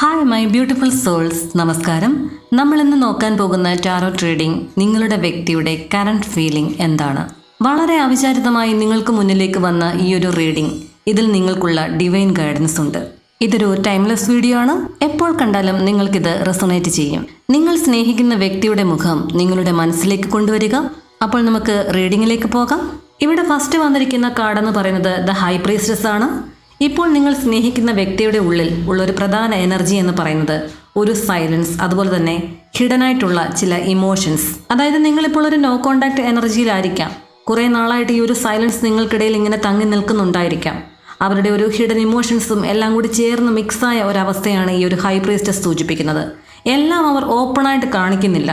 Hi my beautiful souls, നമസ്കാരം. നമ്മൾ ഇന്ന് നോക്കാൻ പോകുന്ന ടാരോ ട്രീഡിംഗ് നിങ്ങളുടെ വ്യക്തിയുടെ കറന്റ് ഫീലിംഗ് എന്താണ്. വളരെ അവിചാരിതമായി നിങ്ങൾക്ക് മുന്നിലേക്ക് വന്ന ഈ ഒരു റീഡിംഗ്, ഇതിൽ നിങ്ങൾക്കുള്ള ഡിവൈൻ ഗൈഡൻസ് ഉണ്ട്. ഇതൊരു ടൈംലെസ് വീഡിയോ ആണ്. എപ്പോൾ കണ്ടാലും നിങ്ങൾക്കിത് റെസൊണേറ്റ് ചെയ്യും. നിങ്ങൾ സ്നേഹിക്കുന്ന വ്യക്തിയുടെ മുഖം നിങ്ങളുടെ മനസ്സിലേക്ക് കൊണ്ടുവരിക. അപ്പോൾ നമുക്ക് റീഡിങ്ങിലേക്ക് പോകാം. ഇവിടെ ഫസ്റ്റ് വന്നിരിക്കുന്ന കാർഡ് എന്ന് പറയുന്നത് ദ ഹൈ പ്രീസ്റ്റസ് ആണ്. ഇപ്പോൾ നിങ്ങൾ സ്നേഹിക്കുന്ന വ്യക്തിയുടെ ഉള്ളിൽ ഉള്ളൊരു പ്രധാന എനർജി എന്ന് പറയുന്നത് ഒരു സൈലൻസ്, അതുപോലെ തന്നെ ഹിഡനായിട്ടുള്ള ചില ഇമോഷൻസ്. അതായത് നിങ്ങളിപ്പോൾ ഒരു നോ കോണ്ടാക്ട് എനർജിയിലായിരിക്കാം. കുറേ നാളായിട്ട് ഈ ഒരു സൈലൻസ് നിങ്ങൾക്കിടയിൽ ഇങ്ങനെ തങ്ങി നിൽക്കുന്നുണ്ടായിരിക്കാം. അവരുടെ ഒരു ഹിഡൻ ഇമോഷൻസും എല്ലാം കൂടി ചേർന്ന് മിക്സായ ഒരവസ്ഥയാണ് ഈ ഒരു ഹൈ പ്രീസ്റ്റസ് സൂചിപ്പിക്കുന്നത്. എല്ലാം അവർ ഓപ്പണായിട്ട് കാണിക്കുന്നില്ല.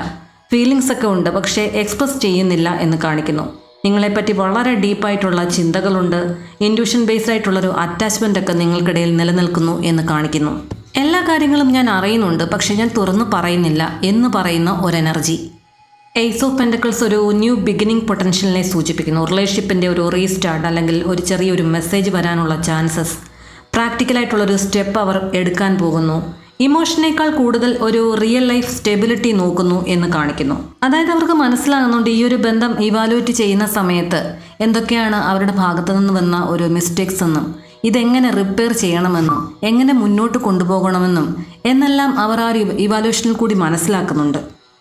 ഫീലിങ്സ് ഒക്കെ ഉണ്ട്, പക്ഷേ എക്സ്പ്രസ് ചെയ്യുന്നില്ല എന്ന് കാണിക്കുന്നു. നിങ്ങളെപ്പറ്റി വളരെ ഡീപ്പായിട്ടുള്ള ചിന്തകളുണ്ട്. ഇൻറ്റ്യൂഷൻ ബേസ്ഡ് ആയിട്ടുള്ളൊരു അറ്റാച്ച്മെൻ്റ് ഒക്കെ നിങ്ങൾക്കിടയിൽ നിലനിൽക്കുന്നു എന്ന് കാണിക്കുന്നു. എല്ലാ കാര്യങ്ങളും ഞാൻ അറിയുന്നുണ്ട്, പക്ഷേ ഞാൻ തുറന്നു പറയുന്നില്ല എന്ന് പറയുന്ന ഒരു എനർജി. എയ്സ് ഓഫ് പെൻറ്റക്കിൾസ് ഒരു ന്യൂ ബിഗിനിങ് പൊട്ടൻഷ്യലിനെ സൂചിപ്പിക്കുന്നു. റിലേഷൻഷിപ്പിൻ്റെ ഒരു റീസ്റ്റാർട്ട് അല്ലെങ്കിൽ ഒരു ചെറിയൊരു മെസ്സേജ് വരാനുള്ള ചാൻസസ്, പ്രാക്ടിക്കലായിട്ടുള്ളൊരു സ്റ്റെപ്പ് അവർ എടുക്കാൻ പോകുന്നു. ഇമോഷനേക്കാൾ കൂടുതൽ ഒരു റിയൽ ലൈഫ് സ്റ്റെബിലിറ്റി നോക്കുന്നു എന്ന് കാണിക്കുന്നു. അതായത് അവർക്ക് മനസ്സിലാകുന്നുണ്ട് ഈ ഒരു ബന്ധം ഇവാലുവേറ്റ് ചെയ്യുന്ന സമയത്ത് എന്തൊക്കെയാണ് അവരുടെ ഭാഗത്തു നിന്ന് വന്ന ഒരു മിസ്റ്റേക്സ് എന്നും ഇതെങ്ങനെ റിപ്പയർ ചെയ്യണമെന്നും എങ്ങനെ മുന്നോട്ട് കൊണ്ടുപോകണമെന്നും എന്നെല്ലാം അവർ ആ ഒരു ഇവാലുവേഷനിൽ കൂടി മനസ്സിലാക്കുന്നുണ്ട്.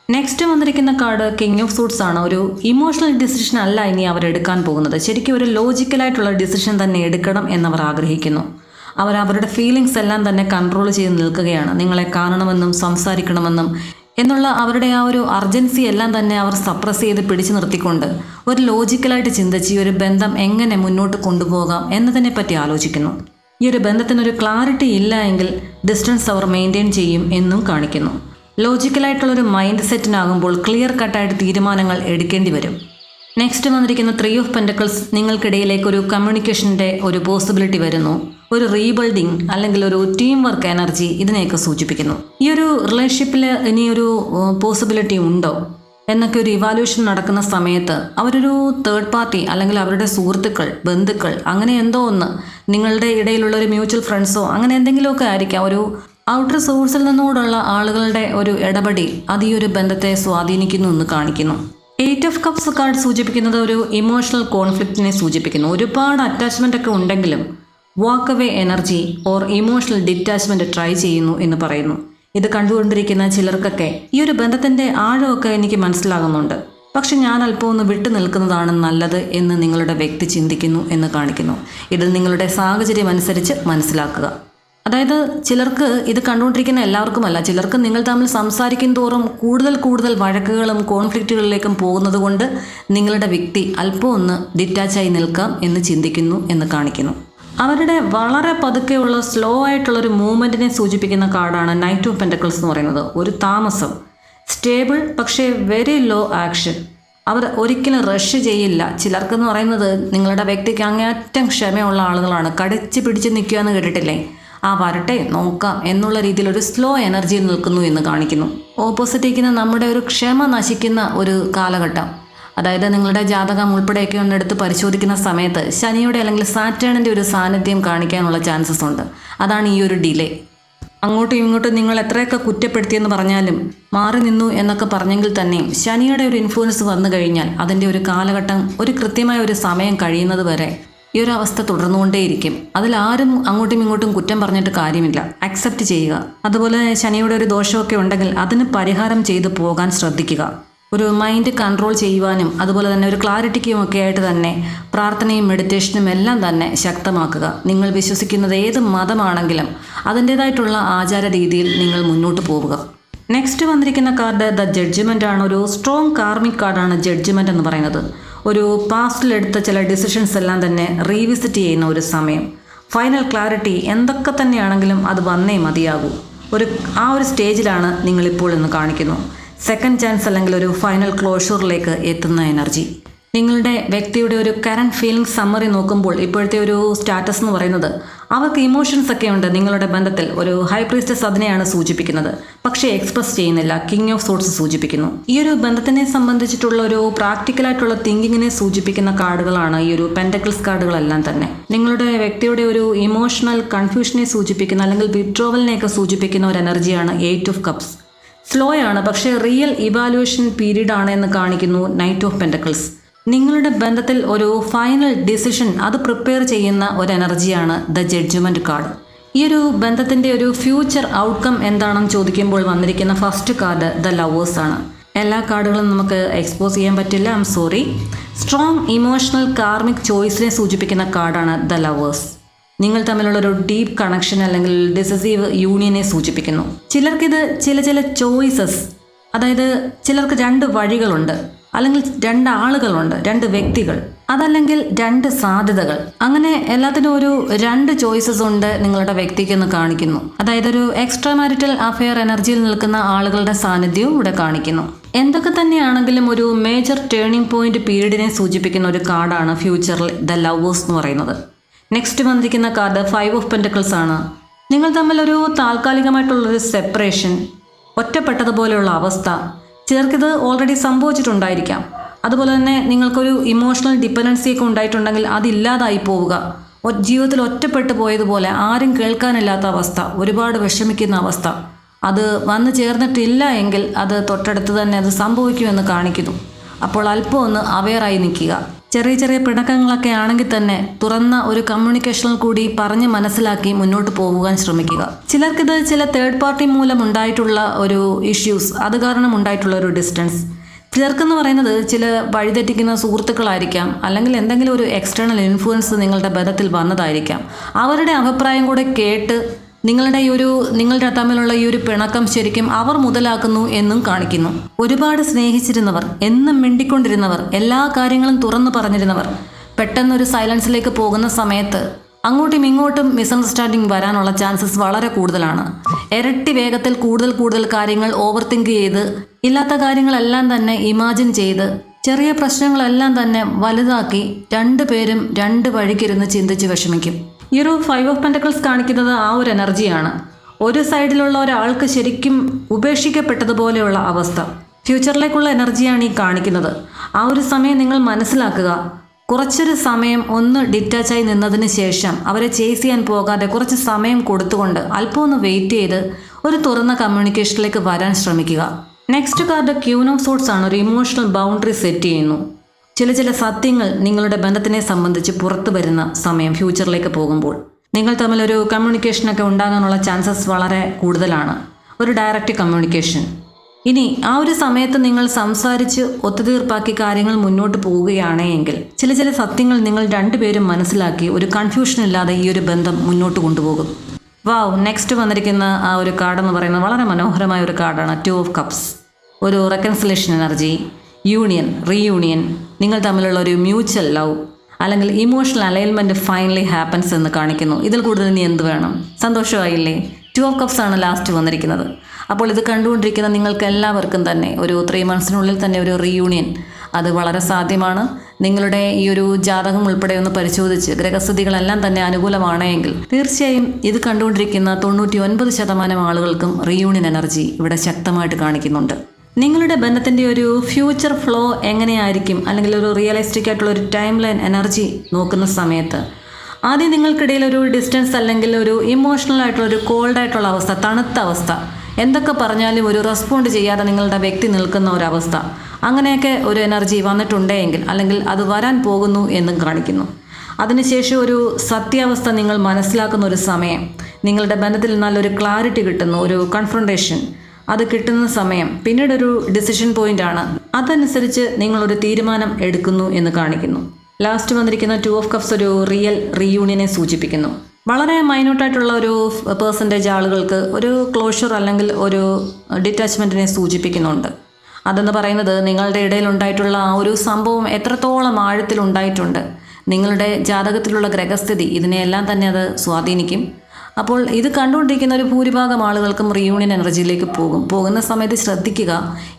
നെക്സ്റ്റ് വന്നിരിക്കുന്ന കാർഡ് കിങ് ഓഫ് സൂട്ട്സ് ആണ്. ഒരു ഇമോഷണൽ ഡിസിഷൻ അല്ല ഇനി അവർ എടുക്കാൻ പോകുന്നത്. ശരിക്കും ഒരു ലോജിക്കലായിട്ടുള്ള ഡിസിഷൻ തന്നെ എടുക്കണം എന്നവർ ആഗ്രഹിക്കുന്നു. അവർ അവരുടെ ഫീലിങ്സ് എല്ലാം തന്നെ കൺട്രോൾ ചെയ്ത് നിൽക്കുകയാണ്. നിങ്ങളെ കാണണമെന്നും സംസാരിക്കണമെന്നും എന്നുള്ള അവരുടെ ആ ഒരു അർജൻസി എല്ലാം തന്നെ അവർ സപ്രസ് ചെയ്ത് പിടിച്ചു നിർത്തിക്കൊണ്ട് ഒരു ലോജിക്കലായിട്ട് ചിന്തിച്ച് ഈ ഒരു ബന്ധം എങ്ങനെ മുന്നോട്ട് കൊണ്ടുപോകാം എന്നതിനെ പറ്റി ആലോചിക്കുന്നു. ഈ ഒരു ബന്ധത്തിനൊരു ക്ലാരിറ്റി ഇല്ല എങ്കിൽ ഡിസ്റ്റൻസ് അവർ മെയിൻറ്റെയിൻ ചെയ്യും എന്നും കാണിക്കുന്നു. ലോജിക്കലായിട്ടുള്ളൊരു മൈൻഡ് സെറ്റിനാകുമ്പോൾ ക്ലിയർ കട്ടായിട്ട് തീരുമാനങ്ങൾ എടുക്കേണ്ടി വരും. നെക്സ്റ്റ് വന്നിരിക്കുന്ന 3 ഓഫ് പെൻറ്റക്കിൾസ്, നിങ്ങൾക്കിടയിലേക്ക് ഒരു കമ്മ്യൂണിക്കേഷൻ്റെ ഒരു പോസിബിലിറ്റി വരുന്നു. ഒരു റീബിൽഡിങ് അല്ലെങ്കിൽ ഒരു ടീം വർക്ക് എനർജി ഇതിനെയൊക്കെ സൂചിപ്പിക്കുന്നു. ഈ ഒരു റിലേഷൻഷിപ്പിൽ ഇനിയൊരു പോസിബിലിറ്റി ഉണ്ടോ എന്നൊക്കെ ഒരു ഇവാലുവേഷൻ നടക്കുന്ന സമയത്ത് അവരൊരു തേർഡ് പാർട്ടി അല്ലെങ്കിൽ അവരുടെ സുഹൃത്തുക്കൾ, ബന്ധുക്കൾ, അങ്ങനെ എന്തോ ഒന്ന്, നിങ്ങളുടെ ഇടയിലുള്ള ഒരു മ്യൂച്വൽ ഫ്രണ്ട്സോ അങ്ങനെ എന്തെങ്കിലുമൊക്കെ ആയിരിക്കാം. ഒരു ഔട്ടർ സോഴ്സിൽ നിന്നുകൂടെയുള്ള ആളുകളുടെ ഒരു ഇടപെടി അത് ഈ ഒരു ബന്ധത്തെ സ്വാധീനിക്കുന്നു എന്ന് കാണിക്കുന്നു. 8 ഓഫ് കപ്സ് കാർഡ് സൂചിപ്പിക്കുന്നത് ഒരു ഇമോഷണൽ കോൺഫ്ലിക്റ്റിനെ സൂചിപ്പിക്കുന്നു. ഒരുപാട് അറ്റാച്ച്മെൻ്റ് ഒക്കെ ഉണ്ടെങ്കിലും walk away energy or emotional detachment try ചെയ്യുന്നു എന്ന് പറയുന്നു. ഇത് കണ്ടുകൊണ്ടിരിക്കുന്ന ചിലർക്കൊക്കെ ഈ ഒരു ബന്ധത്തിൻ്റെ ആഴമൊക്കെ എനിക്ക് മനസ്സിലാകുന്നുണ്ട്, പക്ഷെ ഞാൻ അല്പം ഒന്ന് വിട്ടു നിൽക്കുന്നതാണ് നല്ലത് എന്ന് നിങ്ങളുടെ വ്യക്തി ചിന്തിക്കുന്നു എന്ന് കാണിക്കുന്നു. ഇത് നിങ്ങളുടെ സാഹചര്യം അനുസരിച്ച് മനസ്സിലാക്കുക. അതായത് ചിലർക്ക് ഇത് കണ്ടുകൊണ്ടിരിക്കുന്ന എല്ലാവർക്കുമല്ല, ചിലർക്ക് നിങ്ങൾ തമ്മിൽ സംസാരിക്കും തോറും കൂടുതൽ വഴക്കുകളും കോൺഫ്ലിക്റ്റുകളിലേക്കും പോകുന്നത് കൊണ്ട് നിങ്ങളുടെ വ്യക്തി അല്പം ഒന്ന് ഡിറ്റാച്ചായി നിൽക്കാം എന്ന് ചിന്തിക്കുന്നു എന്ന് കാണിക്കുന്നു. അവരുടെ വളരെ പതുക്കെയുള്ള സ്ലോ ആയിട്ടുള്ളൊരു മൂവ്മെൻറ്റിനെ സൂചിപ്പിക്കുന്ന കാർഡാണ് നൈറ്റ് ഓഫ് പെൻറ്റക്കിൾസ് എന്ന് പറയുന്നത്. ഒരു താമസം, സ്റ്റേബിൾ പക്ഷേ വെരി ലോ ആക്ഷൻ. അവർ ഒരിക്കലും റഷ് ചെയ്യില്ല. ചിലർക്കെന്ന് പറയുന്നത് നിങ്ങളുടെ വ്യക്തിക്ക് അങ്ങേയറ്റം ക്ഷമയുള്ള ആളുകളാണ്. കടിച്ച് പിടിച്ച് നിൽക്കുക എന്ന് കേട്ടിട്ടില്ലേ? ആ വരട്ടെ നോക്കാം എന്നുള്ള രീതിയിൽ ഒരു സ്ലോ എനർജിയിൽ നിൽക്കുന്നു എന്ന് കാണിക്കുന്നു. ഓപ്പോസിറ്റിരിക്കുന്ന നമ്മുടെ ഒരു ക്ഷമ നശിക്കുന്ന ഒരു കാലഘട്ടം, അതായത് നിങ്ങളുടെ ജാതകം ഉൾപ്പെടെയൊക്കെ ഒന്നെടുത്ത് പരിശോധിക്കുന്ന സമയത്ത് ശനിയുടെ അല്ലെങ്കിൽ സാറ്റേണിൻ്റെ ഒരു സാന്നിധ്യം കാണിക്കാനുള്ള ചാൻസസ് ഉണ്ട്. അതാണ് ഈ ഒരു ഡിലേ. അങ്ങോട്ടും ഇങ്ങോട്ടും നിങ്ങൾ എത്രയൊക്കെ കുറ്റപ്പെടുത്തിയെന്ന് പറഞ്ഞാലും മാറി നിന്നു എന്നൊക്കെ പറഞ്ഞെങ്കിൽ തന്നെയും ശനിയുടെ ഒരു ഇൻഫ്ലുവൻസ് വന്നു കഴിഞ്ഞാൽ അതിൻ്റെ ഒരു കാലഘട്ടം, ഒരു കൃത്യമായ ഒരു സമയം കഴിയുന്നത് വരെ ഈ ഒരു അവസ്ഥ തുടർന്നുകൊണ്ടേയിരിക്കും. അതിലാരും അങ്ങോട്ടും ഇങ്ങോട്ടും കുറ്റം പറഞ്ഞിട്ട് കാര്യമില്ല. അക്സെപ്റ്റ് ചെയ്യുക. അതുപോലെ ശനിയുടെ ഒരു ദോഷമൊക്കെ ഉണ്ടെങ്കിൽ അതിന് പരിഹാരം ചെയ്തു പോകാൻ ശ്രദ്ധിക്കുക. ഒരു മൈൻഡ് കൺട്രോൾ ചെയ്യുവാനും അതുപോലെ തന്നെ ഒരു ക്ലാരിറ്റിക്കും ഒക്കെ ആയിട്ട് തന്നെ പ്രാർത്ഥനയും മെഡിറ്റേഷനും എല്ലാം തന്നെ ശക്തമാക്കുക. നിങ്ങൾ വിശ്വസിക്കുന്നത് ഏത് മതമാണെങ്കിലും അതിൻ്റേതായിട്ടുള്ള ആചാര രീതിയിൽ നിങ്ങൾ മുന്നോട്ട് പോവുക. നെക്സ്റ്റ് വന്നിരിക്കുന്ന കാർഡ് ദ ജഡ്ജ്മെൻ്റ് ആണ്. ഒരു സ്ട്രോങ് കാർമിക് കാർഡാണ് ജഡ്ജ്മെൻ്റ് എന്ന് പറയുന്നത്. ഒരു പാസ്റ്റിലെടുത്ത ചില ഡിസിഷൻസ് എല്ലാം തന്നെ റീവിസിറ്റ് ചെയ്യുന്ന ഒരു സമയം. ഫൈനൽ ക്ലാരിറ്റി എന്തൊക്കെ തന്നെയാണെങ്കിലും അത് വന്നേ മതിയാകൂ. ആ ഒരു സ്റ്റേജിലാണ് നിങ്ങളിപ്പോൾ എന്ന് കാണിക്കുന്നു. സെക്കൻഡ് ചാൻസ് അല്ലെങ്കിൽ ഒരു ഫൈനൽ ക്ലോഷറിലേക്ക് എത്തുന്ന എനർജി. നിങ്ങളുടെ വ്യക്തിയുടെ ഒരു കറണ്ട് ഫീലിംഗ് സമ്മറി നോക്കുമ്പോൾ ഇപ്പോഴത്തെ ഒരു സ്റ്റാറ്റസ് എന്ന് പറയുന്നത് അവർക്ക് ഇമോഷൻസ് ഒക്കെ ഉണ്ട് നിങ്ങളുടെ ബന്ധത്തിൽ. ഒരു ഹൈ പ്രീസ്റ്റസ് അതിനെയാണ് സൂചിപ്പിക്കുന്നത്, പക്ഷേ എക്സ്പ്രസ് ചെയ്യുന്നില്ല. കിങ് ഓഫ് സോർട്സ് സൂചിപ്പിക്കുന്നു. ഈ ഒരു ബന്ധത്തിനെ സംബന്ധിച്ചിട്ടുള്ള ഒരു പ്രാക്ടിക്കലായിട്ടുള്ള തിങ്കിങ്ങിനെ സൂചിപ്പിക്കുന്ന കാർഡുകളാണ് ഈ ഒരു പെൻറ്റക്കിൾസ് കാർഡുകളെല്ലാം തന്നെ. നിങ്ങളുടെ വ്യക്തിയുടെ ഒരു ഇമോഷണൽ കൺഫ്യൂഷനെ സൂചിപ്പിക്കുന്ന അല്ലെങ്കിൽ വിഡ്രോവലിനെയൊക്കെ സൂചിപ്പിക്കുന്ന ഒരു എനർജിയാണ് 8 ഓഫ് കപ്സ്. സ്ലോ ആണ്, പക്ഷേ റിയൽ ഇവാലുവേഷൻ പീരീഡ് ആണ് എന്ന് കാണിക്കുന്നു നൈറ്റ് ഓഫ് പെൻറ്റക്കിൾസ്. നിങ്ങളുടെ ബന്ധത്തിൽ ഒരു ഫൈനൽ ഡിസിഷൻ അത് പ്രിപ്പയർ ചെയ്യുന്ന ഒരു എനർജിയാണ് ദ ജഡ്ജ്മെൻറ്റ് കാർഡ്. ഈ ഒരു ബന്ധത്തിൻ്റെ ഒരു ഫ്യൂച്ചർ ഔട്ട്കം എന്താണെന്ന് ചോദിക്കുമ്പോൾ വന്നിരിക്കുന്ന ഫസ്റ്റ് കാർഡ് ദ ലവേഴ്സ് ആണ്. എല്ലാ കാർഡുകളും നമുക്ക് എക്സ്പോസ് ചെയ്യാൻ പറ്റില്ല, I am sorry. Strong emotional karmic ചോയ്സിനെ സൂചിപ്പിക്കുന്ന കാർഡാണ് ദ ലവേഴ്സ്. നിങ്ങൾ തമ്മിലുള്ള ഒരു ഡീപ്പ് കണക്ഷൻ അല്ലെങ്കിൽ ഡിസിസീവ് യൂണിയനെ സൂചിപ്പിക്കുന്നു. ചിലർക്കിത് ചില ചോയ്സസ്, അതായത് ചിലർക്ക് 2 വഴികളുണ്ട്, അല്ലെങ്കിൽ 2 ആളുകളുണ്ട്, 2 വ്യക്തികൾ, അതല്ലെങ്കിൽ 2 സാധ്യതകൾ. അങ്ങനെ എല്ലാത്തിനും ഒരു 2 ചോയ്സസ് ഉണ്ട് നിങ്ങളുടെ വ്യക്തിക്ക് എന്ന് കാണിക്കുന്നു. അതായത് ഒരു എക്സ്ട്രാ മാരിറ്റൽ അഫെയർ എനർജിയിൽ നിൽക്കുന്ന ആളുകളുടെ സാന്നിധ്യവും ഇവിടെ കാണിക്കുന്നു. എന്തൊക്കെ തന്നെയാണെങ്കിലും ഒരു മേജർ ടേണിംഗ് പോയിന്റ് പീരീഡിനെ സൂചിപ്പിക്കുന്ന ഒരു കാർഡാണ് ഫ്യൂച്ചറിൽ ദ ലവേഴ്സ് എന്ന് പറയുന്നത്. നെക്സ്റ്റ് വന്നിരിക്കുന്ന കാർഡ് 5 ഓഫ് പെൻറ്റക്കിൾസ് ആണ്. നിങ്ങൾ തമ്മിലൊരു താൽക്കാലികമായിട്ടുള്ളൊരു സെപ്പറേഷൻ, ഒറ്റപ്പെട്ടതുപോലെയുള്ള അവസ്ഥ, ചിലർക്കിത് ഓൾറെഡി സംഭവിച്ചിട്ടുണ്ടായിരിക്കാം. അതുപോലെ തന്നെ നിങ്ങൾക്കൊരു ഇമോഷണൽ ഡിപ്പെൻഡൻസിയൊക്കെ ഉണ്ടായിട്ടുണ്ടെങ്കിൽ അതില്ലാതായി പോവുക, ജീവിതത്തിൽ ഒറ്റപ്പെട്ടു പോയതുപോലെ, ആരും കേൾക്കാനില്ലാത്ത അവസ്ഥ, ഒരുപാട് വിഷമിക്കുന്ന അവസ്ഥ, അത് വന്നു ചേർന്നിട്ടില്ല എങ്കിൽ അത് തൊട്ടടുത്ത് തന്നെ അത് സംഭവിക്കുമെന്ന് കാണിക്കുന്നു. അപ്പോൾ അല്പം ഒന്ന് അവെയറായി നിൽക്കുക. ചെറിയ പിണക്കങ്ങളൊക്കെ ആണെങ്കിൽ തന്നെ തുറന്ന ഒരു കമ്മ്യൂണിക്കേഷനിൽ കൂടി പറഞ്ഞ് മനസ്സിലാക്കി മുന്നോട്ട് പോകാൻ ശ്രമിക്കുക. ചിലർക്കിത് ചില തേർഡ് പാർട്ടി മൂലം ഉണ്ടായിട്ടുള്ള ഒരു ഇഷ്യൂസ്, അത് കാരണം ഉണ്ടായിട്ടുള്ള ഒരു ഡിസ്റ്റൻസ്. ചിലർക്കെന്ന് പറയുന്നത് ചില വഴിതെറ്റിക്കുന്ന സുഹൃത്തുക്കളായിരിക്കാം, അല്ലെങ്കിൽ എന്തെങ്കിലും ഒരു എക്സ്റ്റേണൽ ഇൻഫ്ലുവൻസ് നിങ്ങളുടെ ബന്ധത്തിൽ വന്നതായിരിക്കാം. അവരുടെ അഭിപ്രായം കൂടെ കേട്ട് നിങ്ങളുടെ തമ്മിലുള്ള ഈ ഒരു പിണക്കം ശരിക്കും അവർ മുതലാക്കുന്നു എന്നും കാണിക്കുന്നു. ഒരുപാട് സ്നേഹിച്ചിരുന്നവർ, എന്നും മിണ്ടിക്കൊണ്ടിരുന്നവർ, എല്ലാ കാര്യങ്ങളും തുറന്നു പറഞ്ഞിരുന്നവർ പെട്ടെന്നൊരു സൈലൻസിലേക്ക് പോകുന്ന സമയത്ത് അങ്ങോട്ടും ഇങ്ങോട്ടും മിസ്അണ്ടർസ്റ്റാൻഡിങ് വരാനുള്ള ചാൻസസ് വളരെ കൂടുതലാണ്. ഇരട്ടി വേഗത്തിൽ കൂടുതൽ കാര്യങ്ങൾ ഓവർ തിങ്ക് ചെയ്ത്, ഇല്ലാത്ത കാര്യങ്ങളെല്ലാം തന്നെ ഇമാജിൻ ചെയ്ത്, ചെറിയ പ്രശ്നങ്ങളെല്ലാം തന്നെ വലുതാക്കി 2 പേരും 2 വഴിക്കിരുന്ന് ചിന്തിച്ച് വിഷമിക്കും. ഈ ഒരു 5 ഓഫ് പെൻറ്റക്കിൾസ് കാണിക്കുന്നത് ആ ഒരു എനർജിയാണ്. ഒരു സൈഡിലുള്ള ഒരാൾക്ക് ശരിക്കും ഉപേക്ഷിക്കപ്പെട്ടതുപോലെയുള്ള അവസ്ഥ, ഫ്യൂച്ചറിലേക്കുള്ള എനർജിയാണ് ഈ കാണിക്കുന്നത്. ആ ഒരു സമയം നിങ്ങൾ മനസ്സിലാക്കുക. കുറച്ചൊരു സമയം ഒന്ന് ഡിറ്റാച്ചായി നിന്നതിന് ശേഷം അവരെ ചേസ് ചെയ്യാൻ പോകാതെ കുറച്ച് സമയം കൊടുത്തുകൊണ്ട് അല്പം ഒന്ന് വെയിറ്റ് ചെയ്ത് ഒരു തുറന്ന കമ്മ്യൂണിക്കേഷനിലേക്ക് വരാൻ ശ്രമിക്കുക. Next card queen of sorts ആണ്. ഒരു ഇമോഷണൽ ബൗണ്ടറി സെറ്റ് ചെയ്യുന്നു. ചില സത്യങ്ങൾ നിങ്ങളുടെ ബന്ധത്തിനെ സംബന്ധിച്ച് പുറത്തു വരുന്ന സമയം ഫ്യൂച്ചറിലേക്ക് പോകുമ്പോൾ നിങ്ങൾ തമ്മിലൊരു കമ്മ്യൂണിക്കേഷനൊക്കെ ഉണ്ടാകാനുള്ള ചാൻസസ് വളരെ കൂടുതലാണ്. ഒരു ഡയറക്റ്റ് കമ്മ്യൂണിക്കേഷൻ. ഇനി ആ ഒരു സമയത്ത് നിങ്ങൾ സംസാരിച്ച് ഒത്തുതീർപ്പാക്കി കാര്യങ്ങൾ മുന്നോട്ട് പോവുകയാണെങ്കിൽ ചില സത്യങ്ങൾ നിങ്ങൾ 2 പേരും മനസ്സിലാക്കി ഒരു കൺഫ്യൂഷൻ ഇല്ലാതെ ഈ ഒരു ബന്ധം മുന്നോട്ട് കൊണ്ടുപോകും. വാവ്. നെക്സ്റ്റ് വന്നിരിക്കുന്ന ആ ഒരു കാർഡെന്ന് പറയുന്നത് വളരെ മനോഹരമായ ഒരു കാർഡാണ് 2 ഓഫ് കപ്സ്. ഒരു റെക്കൺസിലേഷൻ എനർജി, യൂണിയൻ, റീയൂണിയൻ, നിങ്ങൾ തമ്മിലുള്ള ഒരു മ്യൂച്വൽ ലവ് അല്ലെങ്കിൽ ഇമോഷണൽ അലൈൻമെൻറ്റ് ഫൈനലി ഹാപ്പൻസ് എന്ന് കാണിക്കുന്നു. ഇതിൽ കൂടുതൽ ഇനി എന്ത് വേണം? സന്തോഷമായില്ലേ? 2 ഓഫ് കപ്സ് ആണ് ലാസ്റ്റ് വന്നിരിക്കുന്നത്. അപ്പോൾ ഇത് കണ്ടുകൊണ്ടിരിക്കുന്ന നിങ്ങൾക്ക് എല്ലാവർക്കും തന്നെ ഒരു 3 മന്ത്സിനുള്ളിൽ തന്നെ ഒരു റീയൂണിയൻ അത് വളരെ സാധ്യമാണ്. നിങ്ങളുടെ ഈ ഒരു ജാതകം ഉൾപ്പെടെ ഒന്ന് പരിശോധിച്ച് ഗ്രഹസ്ഥിതികളെല്ലാം തന്നെ അനുകൂലമാണെങ്കിൽ തീർച്ചയായും ഇത് കണ്ടുകൊണ്ടിരിക്കുന്ന 99% ആളുകൾക്കും റീയൂണിയൻ എനർജി ഇവിടെ ശക്തമായിട്ട് കാണിക്കുന്നുണ്ട്. നിങ്ങളുടെ ബന്ധത്തിൻ്റെ ഒരു ഫ്യൂച്ചർ ഫ്ലോ എങ്ങനെയായിരിക്കും, അല്ലെങ്കിൽ ഒരു റിയലിസ്റ്റിക് ആയിട്ടുള്ള ഒരു ടൈം ലൈൻ എനർജി നോക്കുന്ന സമയത്ത് ആദ്യം നിങ്ങൾക്കിടയിൽ ഒരു ഡിസ്റ്റൻസ് അല്ലെങ്കിൽ ഒരു ഇമോഷണൽ ആയിട്ടുള്ള ഒരു കോൾഡ് ആയിട്ടുള്ള അവസ്ഥ, തണുത്ത അവസ്ഥ, എന്തൊക്കെ പറഞ്ഞാലും ഒരു റെസ്പോണ്ട് ചെയ്യാതെ നിങ്ങളുടെ വ്യക്തി നിൽക്കുന്ന ഒരവസ്ഥ, അങ്ങനെയൊക്കെ ഒരു എനർജി വന്നിട്ടുണ്ടെങ്കിൽ അല്ലെങ്കിൽ അത് വരാൻ പോകുന്നു എന്നും കാണിക്കുന്നു. അതിനുശേഷം ഒരു സത്യാവസ്ഥ നിങ്ങൾ മനസ്സിലാക്കുന്ന ഒരു സമയം, നിങ്ങളുടെ ബന്ധത്തിൽ നല്ലൊരു ക്ലാരിറ്റി കിട്ടുന്നു, ഒരു കൺഫ്രണ്ടേഷൻ അത് കിട്ടുന്ന സമയം, പിന്നീടൊരു ഡിസിഷൻ പോയിൻ്റാണ്. അതനുസരിച്ച് നിങ്ങളൊരു തീരുമാനം എടുക്കുന്നു എന്ന് കാണിക്കുന്നു. ലാസ്റ്റ് വന്നിരിക്കുന്ന 2 ഓഫ് കപ്സ് ഒരു റിയൽ റീയൂണിയനെ സൂചിപ്പിക്കുന്നു. വളരെ മൈന്യൂട്ടായിട്ടുള്ള ഒരു പെർസെൻറ്റേജ് ആളുകൾക്ക് ഒരു ക്ലോഷർ അല്ലെങ്കിൽ ഒരു ഡിറ്റാച്ച്മെൻറ്റിനെ സൂചിപ്പിക്കുന്നുണ്ട്. അതെന്ന് പറയുന്നത് നിങ്ങളുടെ ഇടയിലുണ്ടായിട്ടുള്ള ആ ഒരു സംഭവം എത്രത്തോളം ആഴത്തിലുണ്ടായിട്ടുണ്ട്, നിങ്ങളുടെ ജാതകത്തിലുള്ള ഗ്രഹസ്ഥിതി ഇതിനെയെല്ലാം തന്നെ അത് സ്വാധീനിക്കും. അപ്പോൾ ഇത് കണ്ടുകൊണ്ടിരിക്കുന്ന ഒരു ഭൂരിഭാഗം ആളുകൾക്കും റീയൂണിയൻ എനർജിയിലേക്ക് പോകുന്ന സമയത്ത് ശ്രദ്ധിക്കുക,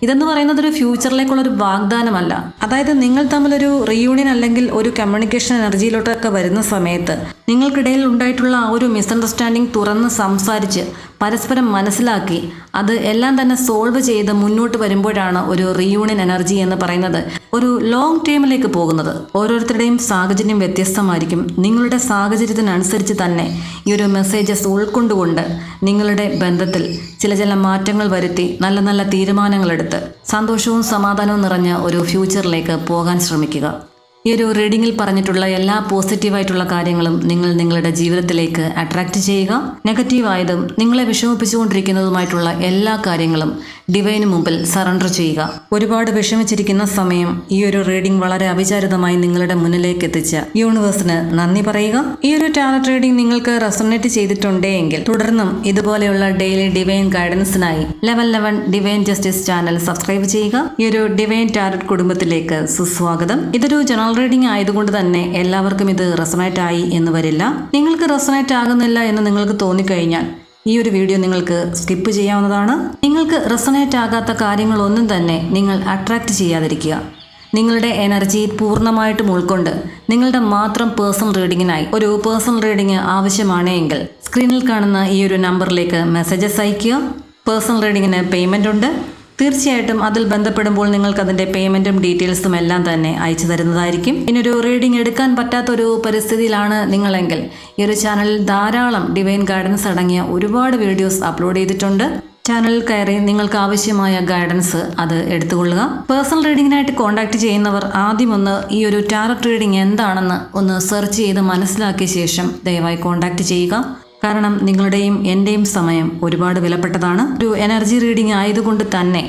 ഇതെന്ന് പറയുന്നത് ഒരു ഫ്യൂച്ചറിലേക്കുള്ള ഒരു വാഗ്ദാനമല്ല. അതായത് നിങ്ങൾ തമ്മിലൊരു റീയൂണിയൻ അല്ലെങ്കിൽ ഒരു കമ്മ്യൂണിക്കേഷൻ എനർജിയിലോട്ടൊക്കെ വരുന്ന സമയത്ത് നിങ്ങൾക്കിടയിൽ ഉണ്ടായിട്ടുള്ള ആ ഒരു മിസ്അണ്ടർസ്റ്റാൻഡിങ് തുറന്ന് സംസാരിച്ച് പരസ്പരം മനസ്സിലാക്കി അത് എല്ലാം തന്നെ സോൾവ് ചെയ്ത് മുന്നോട്ട് വരുമ്പോഴാണ് ഒരു റീയൂണിയൻ എനർജി എന്ന് പറയുന്നത് ഒരു ലോങ് ടേമിലേക്ക് പോകുന്നത്. ഓരോരുത്തരുടെയും സാഹചര്യം വ്യത്യസ്തമായിരിക്കും. നിങ്ങളുടെ സാഹചര്യത്തിനനുസരിച്ച് തന്നെ ഈ ഒരു മെസ്സേജസ് ഉൾക്കൊണ്ടുകൊണ്ട് നിങ്ങളുടെ ബന്ധത്തിൽ ചില മാറ്റങ്ങൾ വരുത്തി നല്ല നല്ല തീരുമാനങ്ങളെടുത്ത് സന്തോഷവും സമാധാനവും നിറഞ്ഞ ഒരു ഫ്യൂച്ചറിലേക്ക് പോകാൻ ശ്രമിക്കുക. ഈ ഒരു റീഡിങ്ങിൽ പറഞ്ഞിട്ടുള്ള എല്ലാ പോസിറ്റീവായിട്ടുള്ള കാര്യങ്ങളും നിങ്ങൾ നിങ്ങളുടെ ജീവിതത്തിലേക്ക് അട്രാക്റ്റ് ചെയ്യുക. നെഗറ്റീവായതും നിങ്ങളെ വിഷമിപ്പിച്ചുകൊണ്ടിരിക്കുന്നതുമായിട്ടുള്ള എല്ലാ കാര്യങ്ങളും ഡിവൈന് മുമ്പിൽ സറണ്ടർ ചെയ്യുക. ഒരുപാട് വിഷമിച്ചിരിക്കുന്ന സമയം ഈ ഒരു റീഡിംഗ് വളരെ അവിചാരിതമായി നിങ്ങളുടെ മുന്നിലേക്ക് എത്തിച്ച യൂണിവേഴ്സിന് നന്ദി പറയുക. ഈ ഒരു ടാരറ്റ് റീഡിംഗ് നിങ്ങൾക്ക് റെസൊണേറ്റ് ചെയ്തിട്ടുണ്ടെങ്കിൽ തുടർന്നും ഇതുപോലെയുള്ള ഡെയിലി ഡിവൈൻ ഗൈഡൻസിനായി level 11 divine justice channel subscribe ചെയ്യുക. ഈ ഒരു ഡിവൈൻ ടാരറ്റ് കുടുംബത്തിലേക്ക് സുസ്വാഗതം. ഇതൊരു ജനറൽ റീഡിംഗ് ആയതുകൊണ്ട് തന്നെ എല്ലാവർക്കും ഇത് റെസൊണേറ്റ് ആയി എന്ന് വരില്ല. നിങ്ങൾക്ക് റെസൊണേറ്റ് ആകുന്നില്ല എന്ന് നിങ്ങൾക്ക് തോന്നിക്കഴിഞ്ഞാൽ ഈ ഒരു വീഡിയോ നിങ്ങൾക്ക് സ്കിപ്പ് ചെയ്യാവുന്നതാണ്. നിങ്ങൾക്ക് റെസൊണേറ്റ് ആകാത്ത കാര്യങ്ങളൊന്നും തന്നെ നിങ്ങൾ അട്രാക്റ്റ് ചെയ്യാതിരിക്കുക. നിങ്ങളുടെ എനർജി പൂർണ്ണമായിട്ടും ഉൾക്കൊണ്ട് നിങ്ങളുടെ മാത്രം പേഴ്സണൽ റീഡിങ്ങിനായി ഒരു പേഴ്സണൽ റീഡിംഗ് ആവശ്യമാണെങ്കിൽ സ്ക്രീനിൽ കാണുന്ന ഈ ഒരു നമ്പറിലേക്ക് മെസ്സേജസ് അയയ്ക്കുക. പേഴ്സണൽ റീഡിങ്ങിന് പേയ്മെൻ്റ് ഉണ്ട്. തീർച്ചയായിട്ടും അതിൽ ബന്ധപ്പെടുമ്പോൾ നിങ്ങൾക്ക് അതിൻ്റെ പേയ്മെൻറ്റും ഡീറ്റെയിൽസും എല്ലാം തന്നെ അയച്ചു തരുന്നതായിരിക്കും. ഇനിയൊരു റീഡിംഗ് എടുക്കാൻ പറ്റാത്തൊരു പരിസ്ഥിതിയിലാണ് നിങ്ങളെങ്കിൽ ഈ ഒരു ചാനലിൽ ധാരാളം ഡിവൈൻ ഗൈഡൻസ് അടങ്ങിയ ഒരുപാട് വീഡിയോസ് അപ്ലോഡ് ചെയ്തിട്ടുണ്ട്. ചാനലിൽ കയറി നിങ്ങൾക്ക് ആവശ്യമായ ഗൈഡൻസ് അത് എടുത്തുകൊള്ളുക. പേഴ്സണൽ റീഡിങ്ങിനായിട്ട് കോൺടാക്ട് ചെയ്യുന്നവർ ആദ്യം ഒന്ന് ഈ ഒരു ടാരറ്റ് റീഡിംഗ് എന്താണെന്ന് ഒന്ന് സെർച്ച് ചെയ്ത് മനസ്സിലാക്കിയ ശേഷം ദയവായി കോൺടാക്ട് ചെയ്യുക. കാരണം നിങ്ങളുടെയും എൻ്റെയും സമയം ഒരുപാട് വിലപ്പെട്ടതാണ്. ഒരു എനർജി റീഡിംഗ് ആയതുകൊണ്ട് തന്നെ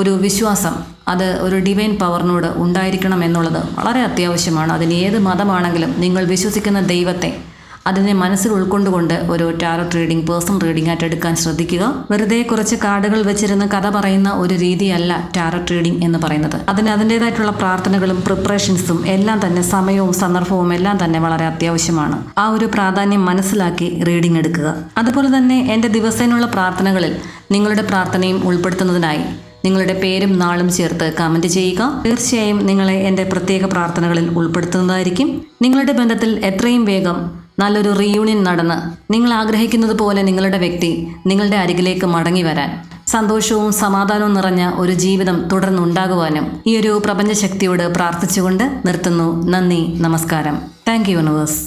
ഒരു വിശ്വാസം അത് ഒരു ഡിവൈൻ പവറിനോട് ഉണ്ടായിരിക്കണം എന്നുള്ളത് വളരെ അത്യാവശ്യമാണ്. അതിന് ഏത് മതമാണെങ്കിലും നിങ്ങൾ വിശ്വസിക്കുന്ന ദൈവത്തെ അതിനെ മനസ്സിൽ ഉൾക്കൊണ്ടുകൊണ്ട് ഒരു ടാരറ്റ് റീഡിംഗ് പേഴ്സണൽ റീഡിംഗ് ആയിട്ട് എടുക്കാൻ ശ്രദ്ധിക്കുക. വെറുതെ കുറച്ച് കാർഡുകൾ വെച്ചിരുന്ന് കഥ പറയുന്ന ഒരു രീതിയല്ല ടാരറ്റ് റീഡിംഗ് എന്ന് പറയുന്നത്. അതിന് അതിൻ്റേതായിട്ടുള്ള പ്രാർത്ഥനകളും പ്രിപ്പറേഷൻസും എല്ലാം തന്നെ സമയവും സന്ദർഭവും എല്ലാം തന്നെ വളരെ അത്യാവശ്യമാണ്. ആ ഒരു പ്രാധാന്യം മനസ്സിലാക്കി റീഡിംഗ് എടുക്കുക. അതുപോലെ തന്നെ എൻ്റെ ദിവസേനുള്ള പ്രാർത്ഥനകളിൽ നിങ്ങളുടെ പ്രാർത്ഥനയും ഉൾപ്പെടുത്തുന്നതിനായി നിങ്ങളുടെ പേരും നാളും ചേർത്ത് കമൻറ്റ് ചെയ്യുക. തീർച്ചയായും നിങ്ങളെ എൻ്റെ പ്രത്യേക പ്രാർത്ഥനകളിൽ ഉൾപ്പെടുത്തുന്നതായിരിക്കും. നിങ്ങളുടെ ബന്ധത്തിൽ എത്രയും വേഗം നല്ലൊരു റീയൂണിയൻ നടന്ന് നിങ്ങൾ ആഗ്രഹിക്കുന്നത് പോലെ നിങ്ങളുടെ വ്യക്തി നിങ്ങളുടെ അരികിലേക്ക് മടങ്ങി വരാൻ സന്തോഷവും സമാധാനവും നിറഞ്ഞ ഒരു ജീവിതം തുടർന്നുണ്ടാകുവാനും ഈ ഒരു പ്രപഞ്ചശക്തിയോട് പ്രാർത്ഥിച്ചുകൊണ്ട് നിർത്തുന്നു. നന്ദി, നമസ്കാരം. Thank you universe.